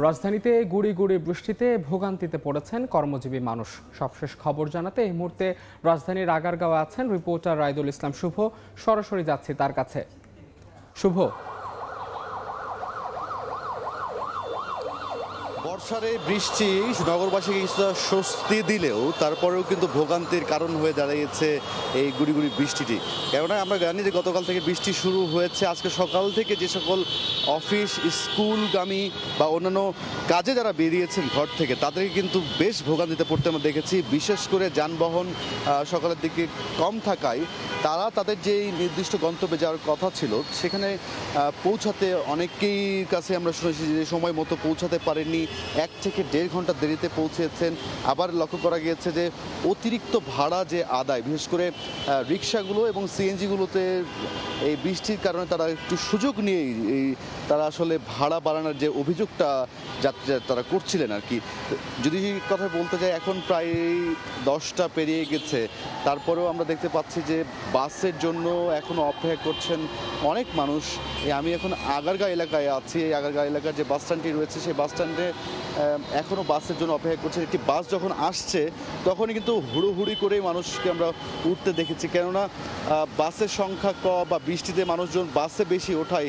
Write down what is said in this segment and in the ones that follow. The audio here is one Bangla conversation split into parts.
রাজধানীতে গুড়ি গুড়ি বৃষ্টিতে ভোগান্তিতে পড়েছেন কর্মজীবী মানুষ। সবশেষ খবর জানাতে এই মুহূর্তে রাজধানীর আগারগাঁওয়ে আছেন রিপোর্টার রাইদুল ইসলাম শুভ। সরাসরি যাচ্ছি তার কাছে। শুভ, বর্ষার এই বৃষ্টি নগরবাসীকে কিছুটা স্বস্তি দিলেও তারপরেও কিন্তু ভোগান্তির কারণ হয়ে দাঁড়িয়েছে এই গুড়ি গুড়ি বৃষ্টিটি। কেননা আমরা জানি যে গতকাল থেকে বৃষ্টি শুরু হয়েছে। আজকে সকাল থেকে যে সকল অফিস, স্কুলগামী বা অন্যান্য কাজে যারা বেরিয়েছেন ঘর থেকে, তাদেরকে কিন্তু বেশ ভোগান্তিতে পড়তে আমরা দেখেছি। বিশেষ করে যানবাহন সকালের দিকে কম থাকায় তারা তাদের যে নির্দিষ্ট গন্তব্যে যাওয়ার কথা ছিল সেখানে পৌঁছাতে অনেকেই কাছে আমরা শুনেছি যে সময় মতো পৌঁছাতে পারেননি, 1 থেকে 1.5 ঘন্টা দেরিতে পৌঁছেছেন। আবার লক্ষ্য করা গিয়েছে যে অতিরিক্ত ভাড়া যে আদায়, বিশেষ করে রিক্সাগুলো এবং সিএনজিগুলোতে এই বৃষ্টির কারণে তারা একটু সুযোগ নিয়েই তারা আসলে ভাড়া বাড়ানোর যে অভিযোগটা যাত্রীরা তারা করছিলেন আর কি। যদি কথা বলতে যাই, এখন প্রায় 10টা পেরিয়ে গেছে, তারপরেও আমরা দেখতে পাচ্ছি যে বাসের জন্য এখনও অপেক্ষা করছেন অনেক মানুষ। আমি এখন আগারগাঁও এলাকায় আছি। এই আগারগাঁও এলাকার যে বাস স্ট্যান্ডটি রয়েছে সেই বাস স্ট্যান্ডে এখনও বাসের জন্য অপেক্ষা করছেন। একটি বাস যখন আসছে তখনই কিন্তু হুড়োহুড়ি করে মানুষকে আমরা উঠতে দেখেছি। কেননা বাসের সংখ্যা কম বা বৃষ্টিতে মানুষজন বাসে বেশি ওঠায়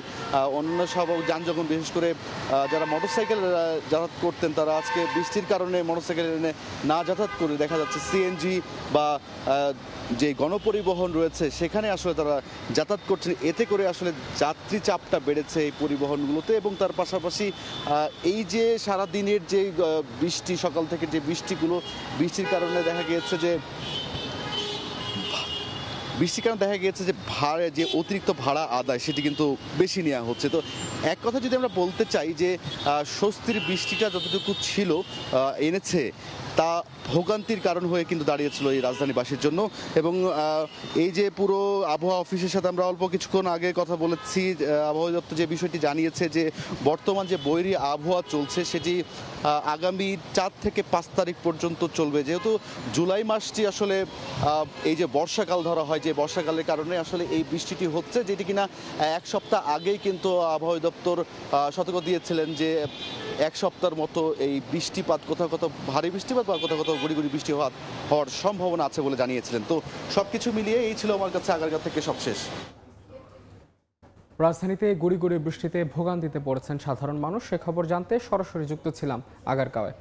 অন্য সব যানবাহন, বিশেষ করে যারা মোটরসাইকেল যাতায়াত করতেন তারা আজকে বৃষ্টির কারণে মোটরসাইকেল না যাতায়াত করে দেখা যাচ্ছে সিএনজি বা যে গণপরিবহন রয়েছে সেখানে আসলে তারা যাতায়াত করছেন। এতে করে আসলে যাত্রী চাপটা বেড়েছে এই পরিবহনগুলোতে। এবং তার পাশাপাশি এই যে সারাদিনের যে বৃষ্টি, সকাল থেকে যে বৃষ্টির কারণে দেখা গিয়েছে যে যে অতিরিক্ত ভাড়া আদায় সেটি কিন্তু বেশি নেওয়া হচ্ছে। তো এক কথা যদি আমরা বলতে চাই যে স্বস্তির বৃষ্টিটা যতটুকু ছিল এনেছে, তা ভোগান্তির কারণ হয়ে কিন্তু দাঁড়িয়েছিল এই রাজধানীবাসীর জন্য। এবং এই যে পুরো আবহাওয়া অফিসের সাথে আমরা অল্প কিছুক্ষণ আগে কথা বলেছি, আবহাওয়া দপ্তর যে বিষয়টি জানিয়েছে যে বর্তমান যে বৈরী আবহাওয়া চলছে সেটি আগামী 4 থেকে 5 তারিখ পর্যন্ত চলবে। যেহেতু জুলাই মাসটি আসলে এই যে বর্ষাকাল ধরা হয়, যে বর্ষাকালের কারণে আসলে এই বৃষ্টিটি হচ্ছে, যেটি কিনা 1 সপ্তাহ আগেই কিন্তু আবহাওয়া দপ্তর সতর্ক দিয়েছিলেন যে 1 সপ্তাহের মতো এই বৃষ্টিপাত, কোথাও কোথাও ভারী বৃষ্টিপাত বা কোথাও কোথাও গুড়ি গুড়ি বৃষ্টি হওয়ার সম্ভাবনা আছে বলে জানিয়েছিলেন। তো সবকিছু মিলিয়ে এই ছিল আমার কাছে আগারগাঁও থেকে সবশেষ। রাজধানীতে গুড়ি গুড়ি বৃষ্টিতে ভোগান্তিতে পড়েছেন সাধারণ মানুষ। সে খবর জানতে সরাসরি যুক্ত ছিলাম আগারগাঁওয়ে।